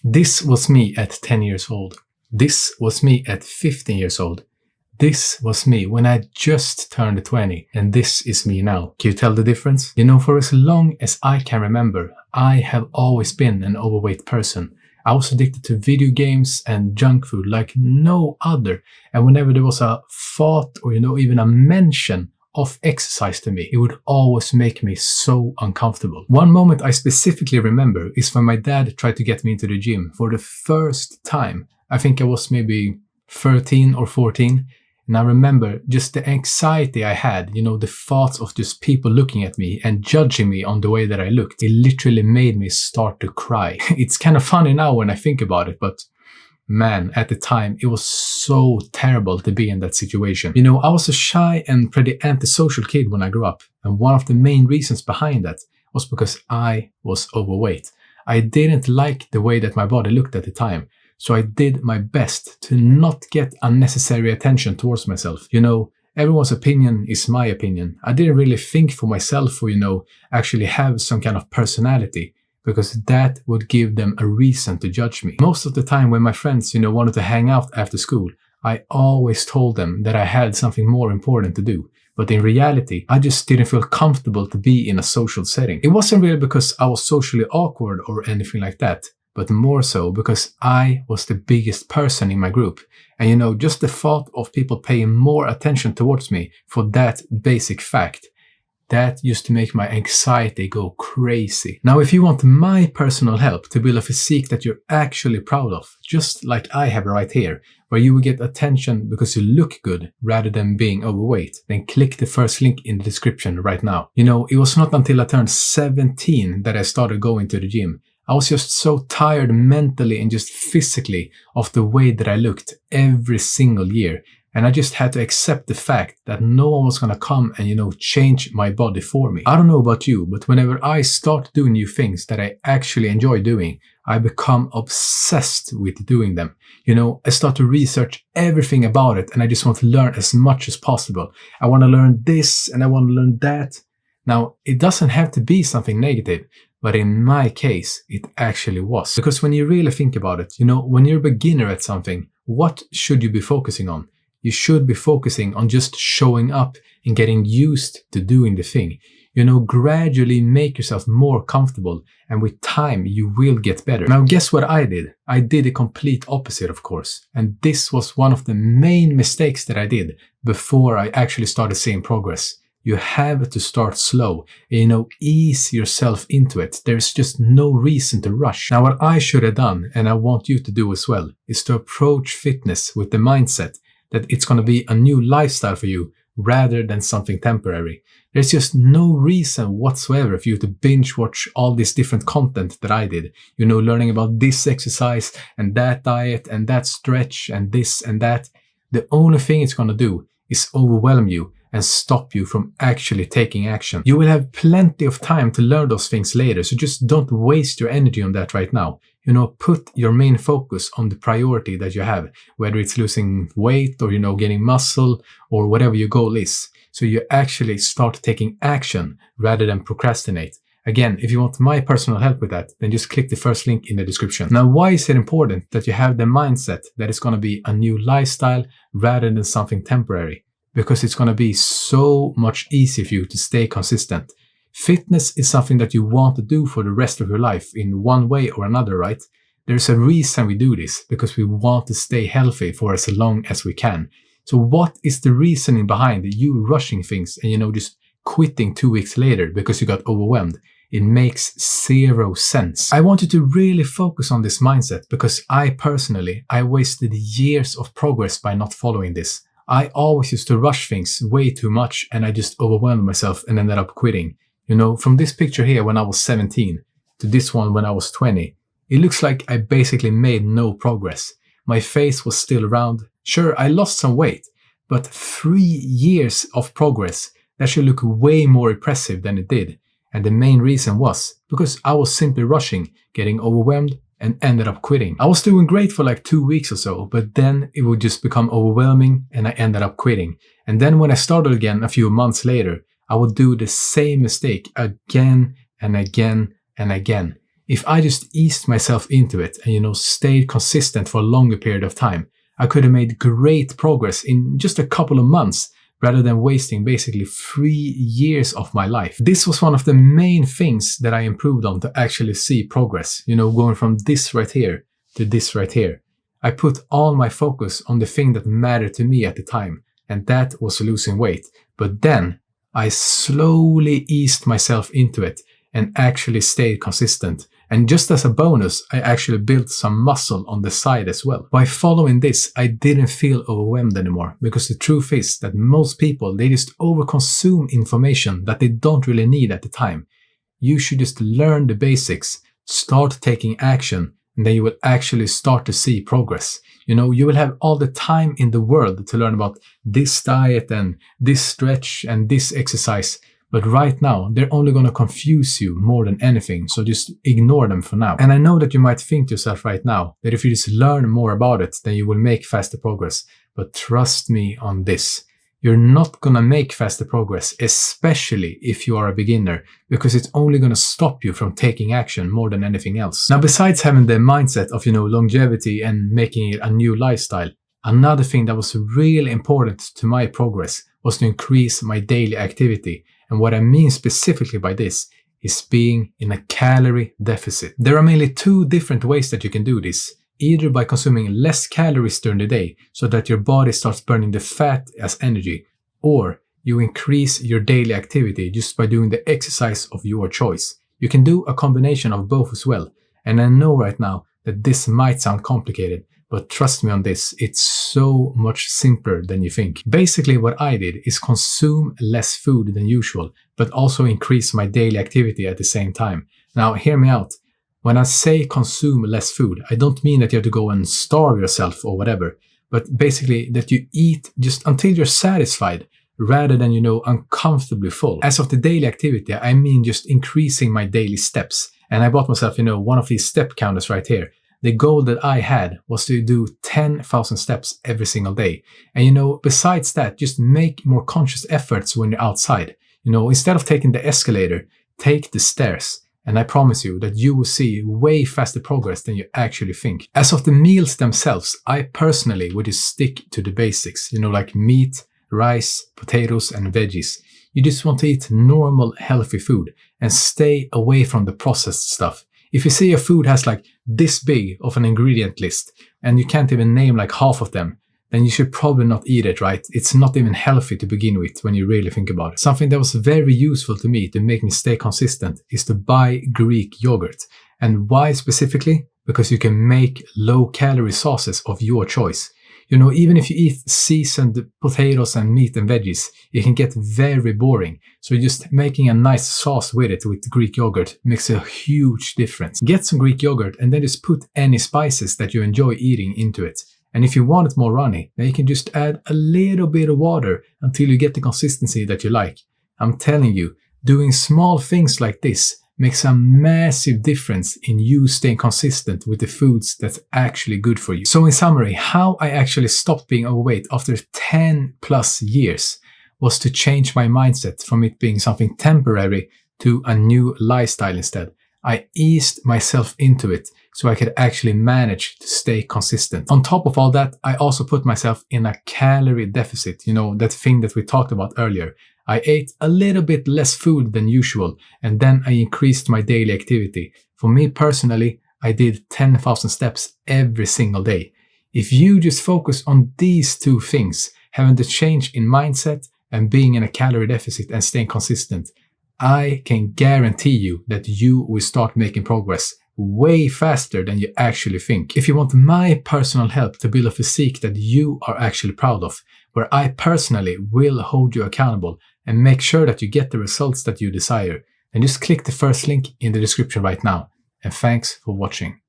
This was me at 10 years old. This was me at 15 years old. This was me when I just turned 20, and this is me now. Can you tell the difference? You know, for as long as I can remember, I have always been an overweight person. I was addicted to video games and junk food like no other, and whenever there was a thought or even a mention of exercise to me, it would always make me so uncomfortable. One moment I specifically remember is when my dad tried to get me into the gym for the first time. I think I was maybe 13 or 14. And I remember just the anxiety I had, the thoughts of just people looking at me and judging me on the way that I looked. It literally made me start to cry. It's kind of funny now when I think about it, but man, at the time, it was so terrible to be in that situation. I was a shy and pretty antisocial kid when I grew up. And one of the main reasons behind that was because I was overweight. I didn't like the way that my body looked at the time. So I did my best to not get unnecessary attention towards myself. Everyone's opinion is my opinion. I didn't really think for myself or, actually have some kind of personality, because that would give them a reason to judge me. Most of the time when my friends, wanted to hang out after school, I always told them that I had something more important to do. But in reality, I just didn't feel comfortable to be in a social setting. It wasn't really because I was socially awkward or anything like that, but more so because I was the biggest person in my group. And just the thought of people paying more attention towards me for that basic fact, that used to make my anxiety go crazy. Now, if you want my personal help to build a physique that you're actually proud of, just like I have right here, where you will get attention because you look good rather than being overweight, then click the first link in the description right now. It was not until I turned 17 that I started going to the gym. I was just so tired mentally and just physically of the way that I looked every single year. And I just had to accept the fact that no one was going to come and, change my body for me. I don't know about you, but whenever I start doing new things that I actually enjoy doing, I become obsessed with doing them. I start to research everything about it, and I just want to learn as much as possible. I want to learn this and I want to learn that. Now, it doesn't have to be something negative. But in my case, it actually was. Because when you really think about it, when you're a beginner at something, what should you be focusing on? You should be focusing on just showing up and getting used to doing the thing. Gradually make yourself more comfortable, and with time, you will get better. Now, guess what I did? I did the complete opposite, of course. And this was one of the main mistakes that I did before I actually started seeing progress. You have to start slow, ease yourself into it. There's just no reason to rush. Now, what I should have done, and I want you to do as well, is to approach fitness with the mindset that it's going to be a new lifestyle for you rather than something temporary. There's just no reason whatsoever for you to binge watch all this different content that I did. Learning about this exercise and that diet and that stretch and this and that. The only thing it's going to do is overwhelm you and stop you from actually taking action. You will have plenty of time to learn those things later, so just don't waste your energy on that right now. Put your main focus on the priority that you have, whether it's losing weight or, getting muscle or whatever your goal is. So you actually start taking action rather than procrastinate. Again, if you want my personal help with that, then just click the first link in the description. Now, why is it important that you have the mindset that it's going to be a new lifestyle rather than something temporary? Because it's going to be so much easier for you to stay consistent. Fitness is something that you want to do for the rest of your life in one way or another, right? There's a reason we do this, because we want to stay healthy for as long as we can. So what is the reasoning behind you rushing things and, just quitting 2 weeks later because you got overwhelmed? It makes zero sense. I want you to really focus on this mindset, because I wasted years of progress by not following this. I always used to rush things way too much, and I just overwhelmed myself and ended up quitting. From this picture here when I was 17 to this one when I was 20, it looks like I basically made no progress. My face was still round. Sure, I lost some weight, but 3 years of progress, that should look way more impressive than it did. And the main reason was because I was simply rushing, getting overwhelmed, and ended up quitting. I was doing great for like 2 weeks or so, but then it would just become overwhelming and I ended up quitting. And then when I started again a few months later, I would do the same mistake again and again and again. If I just eased myself into it and, stayed consistent for a longer period of time, I could have made great progress in just a couple of months rather than wasting basically 3 years of my life. This was one of the main things that I improved on to actually see progress, going from this right here to this right here. I put all my focus on the thing that mattered to me at the time, and that was losing weight. But then I slowly eased myself into it and actually stayed consistent. And just as a bonus, I actually built some muscle on the side as well. By following this, I didn't feel overwhelmed anymore, because the truth is that most people, they just overconsume information that they don't really need at the time. You should just learn the basics, start taking action, and then you will actually start to see progress. You will have all the time in the world to learn about this diet and this stretch and this exercise. But right now, they're only going to confuse you more than anything, so just ignore them for now. And I know that you might think to yourself right now that if you just learn more about it, then you will make faster progress. But trust me on this. You're not going to make faster progress, especially if you are a beginner, because it's only going to stop you from taking action more than anything else. Now, besides having the mindset of, longevity and making it a new lifestyle, another thing that was really important to my progress was to increase my daily activity. And what I mean specifically by this is being in a calorie deficit. There are mainly 2 different ways that you can do this. Either by consuming less calories during the day so that your body starts burning the fat as energy, or you increase your daily activity just by doing the exercise of your choice. You can do a combination of both as well. And I know right now that this might sound complicated, but trust me on this, it's so much simpler than you think. Basically, what I did is consume less food than usual, but also increase my daily activity at the same time. Now, hear me out. When I say consume less food, I don't mean that you have to go and starve yourself or whatever, but basically that you eat just until you're satisfied rather than, uncomfortably full. As of the daily activity, I mean just increasing my daily steps. And I bought myself, one of these step counters right here. The goal that I had was to do 10,000 steps every single day. And, besides that, just make more conscious efforts when you're outside. Instead of taking the escalator, take the stairs. And I promise you that you will see way faster progress than you actually think. As of the meals themselves, I personally would just stick to the basics, like meat, rice, potatoes, and veggies. You just want to eat normal, healthy food and stay away from the processed stuff. If you see your food has like this big of an ingredient list and you can't even name like half of them, then you should probably not eat it, right? It's not even healthy to begin with when you really think about it. Something that was very useful to me to make me stay consistent is to buy Greek yogurt. And why specifically? Because you can make low-calorie sauces of your choice. Even if you eat seasoned potatoes and meat and veggies, it can get very boring. So just making a nice sauce with it with Greek yogurt makes a huge difference. Get some Greek yogurt and then just put any spices that you enjoy eating into it. And if you want it more runny, then you can just add a little bit of water until you get the consistency that you like. I'm telling you, doing small things like this makes a massive difference in you staying consistent with the foods that's actually good for you. So in summary, how I actually stopped being overweight after 10 plus years was to change my mindset from it being something temporary to a new lifestyle instead. I eased myself into it so I could actually manage to stay consistent. On top of all that, I also put myself in a calorie deficit, that thing that we talked about earlier. I ate a little bit less food than usual, and then I increased my daily activity. For me personally, I did 10,000 steps every single day. If you just focus on these 2 things, having the change in mindset and being in a calorie deficit and staying consistent, I can guarantee you that you will start making progress way faster than you actually think. If you want my personal help to build a physique that you are actually proud of, where I personally will hold you accountable and make sure that you get the results that you desire, then just click the first link in the description right now. And thanks for watching.